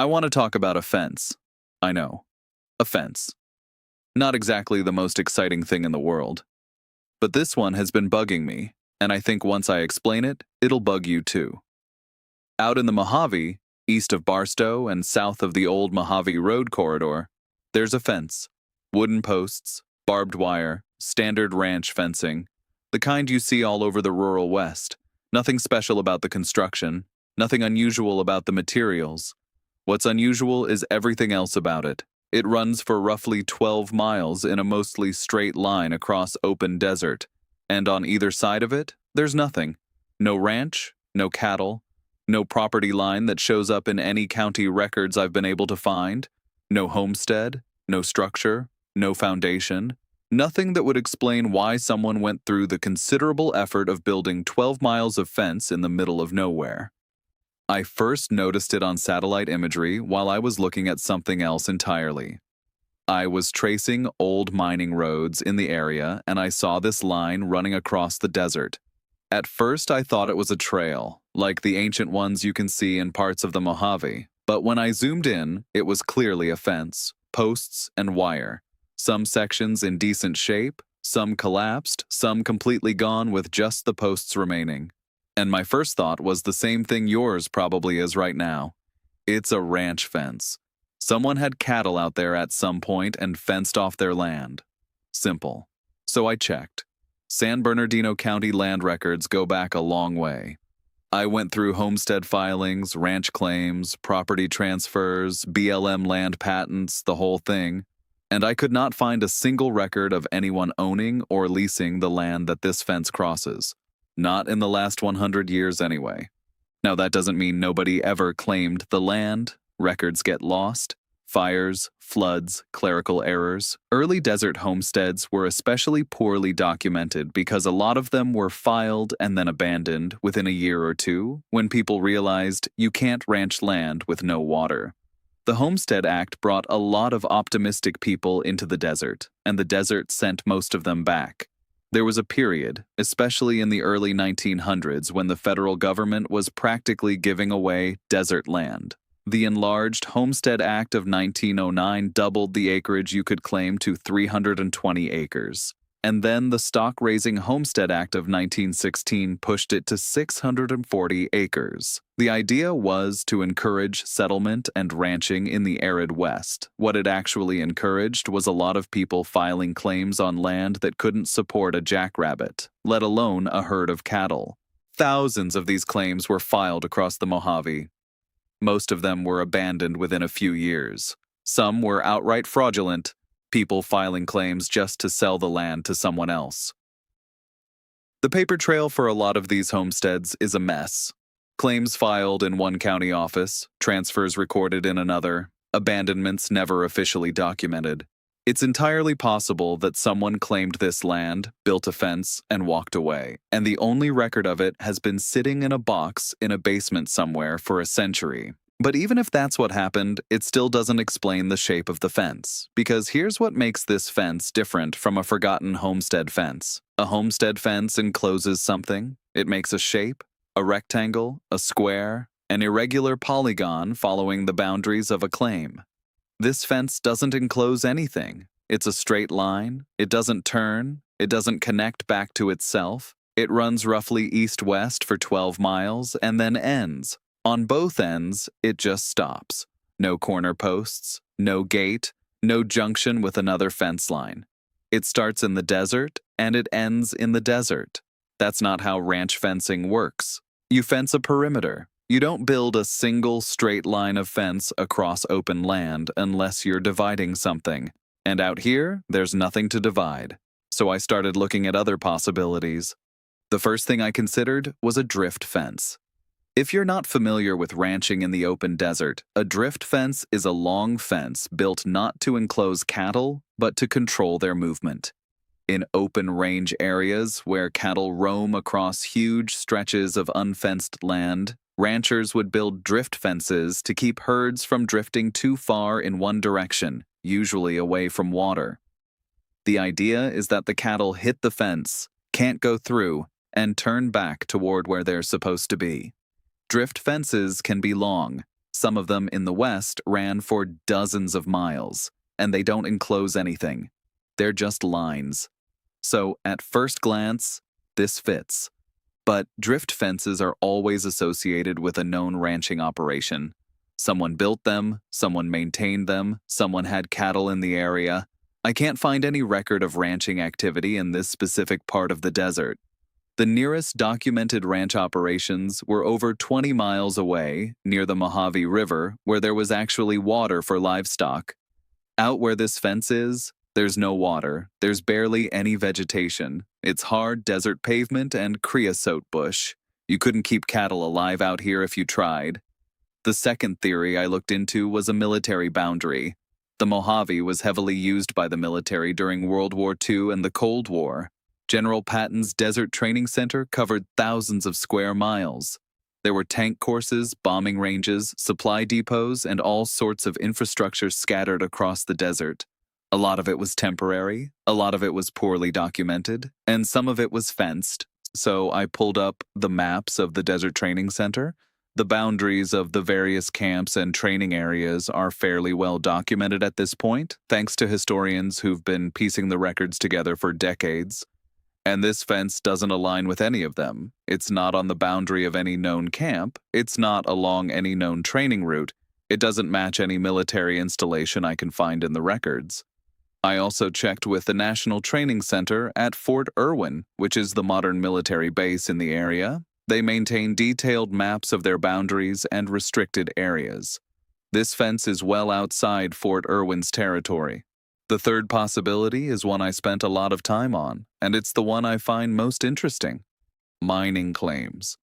I want to talk about a fence. I know, a fence. Not exactly the most exciting thing in the world. But this one has been bugging me, and I think once I explain it, it'll bug you too. Out in the Mojave, east of Barstow and south of the old Mojave Road corridor, there's a fence. Wooden posts, barbed wire, standard ranch fencing, the kind you see all over the rural West. Nothing special about the construction, nothing unusual about the materials. What's unusual is everything else about it. It runs for roughly 12 miles in a mostly straight line across open desert, and on either side of it, there's nothing. No ranch, no cattle, no property line that shows up in any county records I've been able to find, no homestead, no structure, no foundation, nothing that would explain why someone went through the considerable effort of building 12 miles of fence in the middle of nowhere. I first noticed it on satellite imagery while I was looking at something else entirely. I was tracing old mining roads in the area and I saw this line running across the desert. At first I thought it was a trail, like the ancient ones you can see in parts of the Mojave, but when I zoomed in, it was clearly a fence, posts and wire. Some sections in decent shape, some collapsed, some completely gone with just the posts remaining. And my first thought was the same thing yours probably is right now. It's a ranch fence. Someone had cattle out there at some point and fenced off their land. Simple. So I checked. San Bernardino County land records go back a long way. I went through homestead filings, ranch claims, property transfers, BLM land patents, the whole thing, and I could not find a single record of anyone owning or leasing the land that this fence crosses. Not in the last 100 years anyway. Now that doesn't mean nobody ever claimed the land. Records get lost. Fires, floods, clerical errors. Early desert homesteads were especially poorly documented because a lot of them were filed and then abandoned within a year or two when people realized you can't ranch land with no water. The Homestead Act brought a lot of optimistic people into the desert, and the desert sent most of them back. There was a period, especially in the early 1900s, when the federal government was practically giving away desert land. The enlarged Homestead Act of 1909 doubled the acreage you could claim to 320 acres. And then the Stock-Raising Homestead Act of 1916 pushed it to 640 acres. The idea was to encourage settlement and ranching in the arid West. What it actually encouraged was a lot of people filing claims on land that couldn't support a jackrabbit, let alone a herd of cattle. Thousands of these claims were filed across the Mojave. Most of them were abandoned within a few years. Some were outright fraudulent, people filing claims just to sell the land to someone else. The paper trail for a lot of these homesteads is a mess. Claims filed in one county office, transfers recorded in another, abandonments never officially documented. It's entirely possible that someone claimed this land, built a fence, and walked away, and the only record of it has been sitting in a box in a basement somewhere for a century. But even if that's what happened, it still doesn't explain the shape of the fence, because here's what makes this fence different from a forgotten homestead fence. A homestead fence encloses something. It makes a shape, a rectangle, a square, an irregular polygon following the boundaries of a claim. This fence doesn't enclose anything. It's a straight line. It doesn't turn. It doesn't connect back to itself. It runs roughly east-west for 12 miles and then ends. On both ends, it just stops. No corner posts, no gate, no junction with another fence line. It starts in the desert and it ends in the desert. That's not how ranch fencing works. You fence a perimeter. You don't build a single straight line of fence across open land unless you're dividing something. And out here, there's nothing to divide. So I started looking at other possibilities. The first thing I considered was a drift fence. If you're not familiar with ranching in the open desert, a drift fence is a long fence built not to enclose cattle, but to control their movement. In open range areas where cattle roam across huge stretches of unfenced land, ranchers would build drift fences to keep herds from drifting too far in one direction, usually away from water. The idea is that the cattle hit the fence, can't go through, and turn back toward where they're supposed to be. Drift fences can be long. Some of them in the West ran for dozens of miles, and they don't enclose anything. They're just lines. So, at first glance, this fits. But drift fences are always associated with a known ranching operation. Someone built them, someone maintained them, someone had cattle in the area. I can't find any record of ranching activity in this specific part of the desert. The nearest documented ranch operations were over 20 miles away, near the Mojave River, where there was actually water for livestock. Out where this fence is, there's no water, there's barely any vegetation. It's hard desert pavement and creosote bush. You couldn't keep cattle alive out here if you tried. The second theory I looked into was a military boundary. The Mojave was heavily used by the military during World War II and the Cold War. General Patton's Desert Training Center covered thousands of square miles. There were tank courses, bombing ranges, supply depots, and all sorts of infrastructure scattered across the desert. A lot of it was temporary, a lot of it was poorly documented, and some of it was fenced. So I pulled up the maps of the Desert Training Center. The boundaries of the various camps and training areas are fairly well documented at this point, thanks to historians who've been piecing the records together for decades. And this fence doesn't align with any of them. It's not on the boundary of any known camp. It's not along any known training route. It doesn't match any military installation I can find in the records. I also checked with the National Training Center at Fort Irwin, which is the modern military base in the area. They maintain detailed maps of their boundaries and restricted areas. This fence is well outside Fort Irwin's territory. The third possibility is one I spent a lot of time on, and it's the one I find most interesting: mining claims.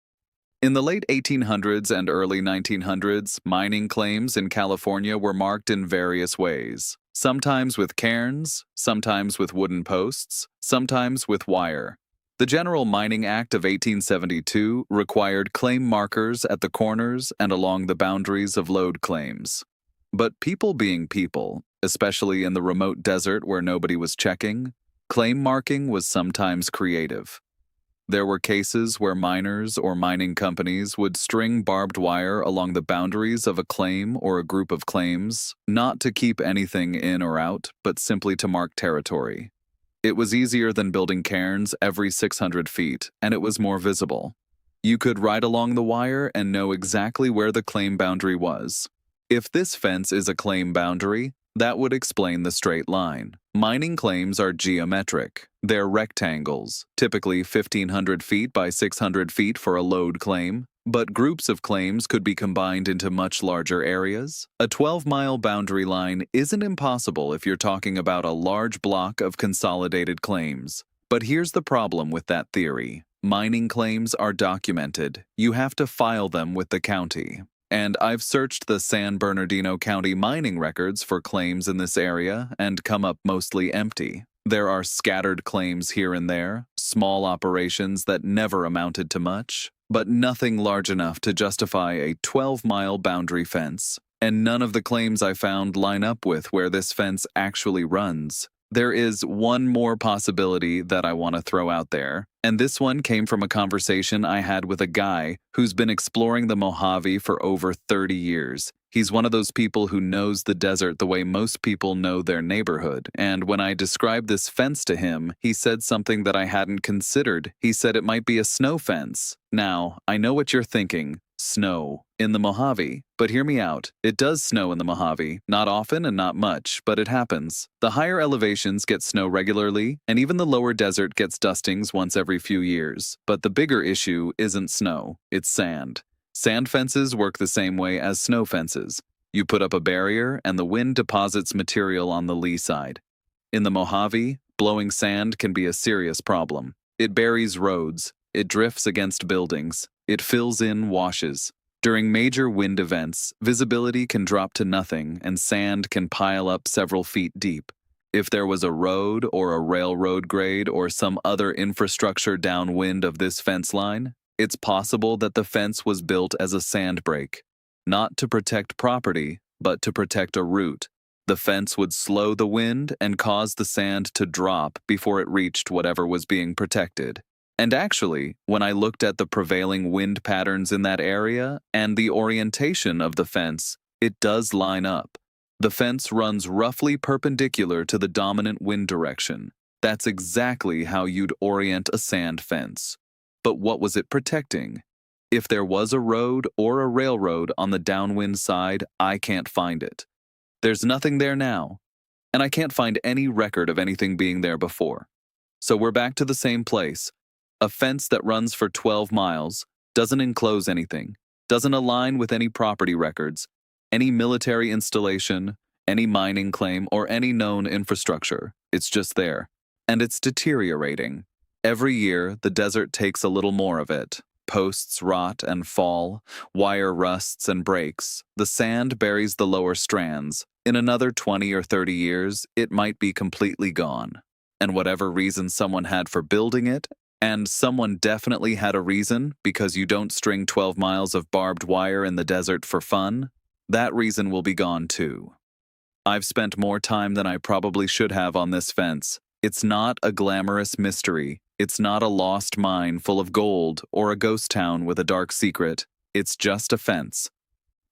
In the late 1800s and early 1900s, mining claims in California were marked in various ways, sometimes with cairns, sometimes with wooden posts, sometimes with wire. The General Mining Act of 1872 required claim markers at the corners and along the boundaries of lode claims. But people being people, especially in the remote desert where nobody was checking, claim marking was sometimes creative. There were cases where miners or mining companies would string barbed wire along the boundaries of a claim or a group of claims, not to keep anything in or out, but simply to mark territory. It was easier than building cairns every 600 feet, and it was more visible. You could ride along the wire and know exactly where the claim boundary was. If this fence is a claim boundary, that would explain the straight line. Mining claims are geometric. They're rectangles, typically 1,500 feet by 600 feet for a lode claim, but groups of claims could be combined into much larger areas. A 12-mile boundary line isn't impossible if you're talking about a large block of consolidated claims. But here's the problem with that theory. Mining claims are documented. You have to file them with the county. And I've searched the San Bernardino County mining records for claims in this area and come up mostly empty. There are scattered claims here and there, small operations that never amounted to much, but nothing large enough to justify a 12-mile boundary fence. And none of the claims I found line up with where this fence actually runs. There is one more possibility that I want to throw out there, and this one came from a conversation I had with a guy who's been exploring the Mojave for over 30 years. He's one of those people who knows the desert the way most people know their neighborhood, and when I described this fence to him, he said something that I hadn't considered. He said it might be a snow fence. Now, I know what you're thinking. Snow in the Mojave. But hear me out. It does snow in the Mojave. Not often and not much, but it happens. The higher elevations get snow regularly, and even the lower desert gets dustings once every few years. But the bigger issue isn't snow, it's sand. Sand fences work the same way as snow fences. You put up a barrier, and the wind deposits material on the lee side. In the Mojave, blowing sand can be a serious problem. It buries roads. It drifts against buildings. It fills in washes. During major wind events, visibility can drop to nothing and sand can pile up several feet deep. If there was a road or a railroad grade or some other infrastructure downwind of this fence line, it's possible that the fence was built as a sand break, not to protect property, but to protect a route. The fence would slow the wind and cause the sand to drop before it reached whatever was being protected. And actually, when I looked at the prevailing wind patterns in that area and the orientation of the fence, it does line up. The fence runs roughly perpendicular to the dominant wind direction. That's exactly how you'd orient a sand fence. But what was it protecting? If there was a road or a railroad on the downwind side, I can't find it. There's nothing there now, and I can't find any record of anything being there before. So we're back to the same place. A fence that runs for 12 miles, doesn't enclose anything, doesn't align with any property records, any military installation, any mining claim, or any known infrastructure. It's just there. And it's deteriorating. Every year, the desert takes a little more of it. Posts rot and fall, wire rusts and breaks, the sand buries the lower strands. In another 20 or 30 years, it might be completely gone. And whatever reason someone had for building it, and someone definitely had a reason because you don't string 12 miles of barbed wire in the desert for fun, that reason will be gone too. I've spent more time than I probably should have on this fence. It's not a glamorous mystery. It's not a lost mine full of gold or a ghost town with a dark secret. It's just a fence.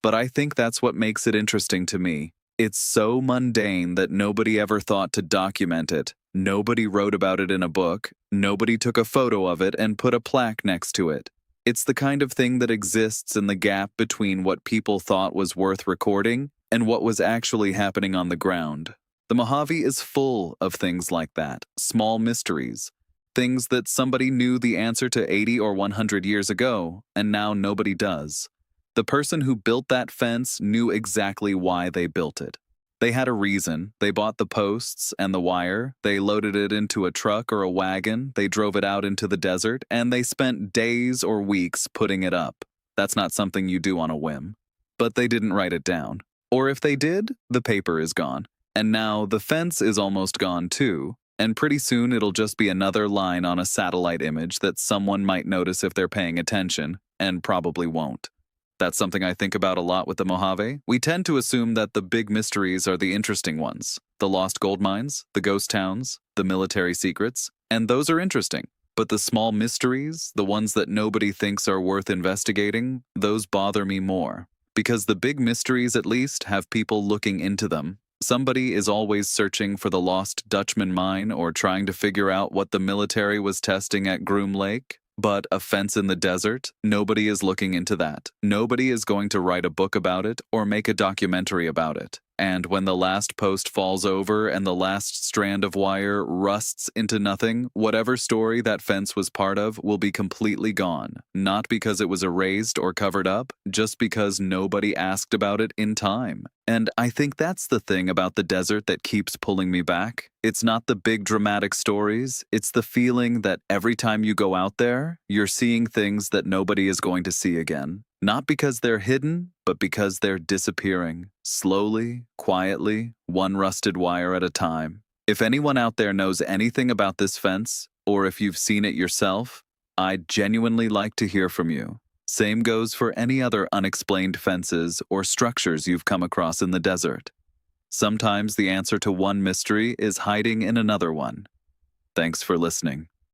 But I think that's what makes it interesting to me. It's so mundane that nobody ever thought to document it. Nobody wrote about it in a book. Nobody took a photo of it and put a plaque next to it. It's the kind of thing that exists in the gap between what people thought was worth recording and what was actually happening on the ground. The Mojave is full of things like that, small mysteries, things that somebody knew the answer to 80 or 100 years ago, and now nobody does. The person who built that fence knew exactly why they built it. They had a reason. They bought the posts and the wire, they loaded it into a truck or a wagon, they drove it out into the desert, and they spent days or weeks putting it up. That's not something you do on a whim. But they didn't write it down. Or if they did, the paper is gone. And now the fence is almost gone too, and pretty soon it'll just be another line on a satellite image that someone might notice if they're paying attention, and probably won't. That's something I think about a lot with the Mojave. We tend to assume that the big mysteries are the interesting ones. The lost gold mines, the ghost towns, the military secrets, and those are interesting. But the small mysteries, the ones that nobody thinks are worth investigating, those bother me more. Because the big mysteries at least have people looking into them. Somebody is always searching for the lost Dutchman mine or trying to figure out what the military was testing at Groom Lake. But a fence in the desert, nobody is looking into that. Nobody is going to write a book about it or make a documentary about it. And when the last post falls over and the last strand of wire rusts into nothing, whatever story that fence was part of will be completely gone. Not because it was erased or covered up, just because nobody asked about it in time. And I think that's the thing about the desert that keeps pulling me back. It's not the big dramatic stories, it's the feeling that every time you go out there, you're seeing things that nobody is going to see again. Not because they're hidden, but because they're disappearing. Slowly, quietly, one rusted wire at a time. If anyone out there knows anything about this fence, or if you've seen it yourself, I'd genuinely like to hear from you. Same goes for any other unexplained fences or structures you've come across in the desert. Sometimes the answer to one mystery is hiding in another one. Thanks for listening.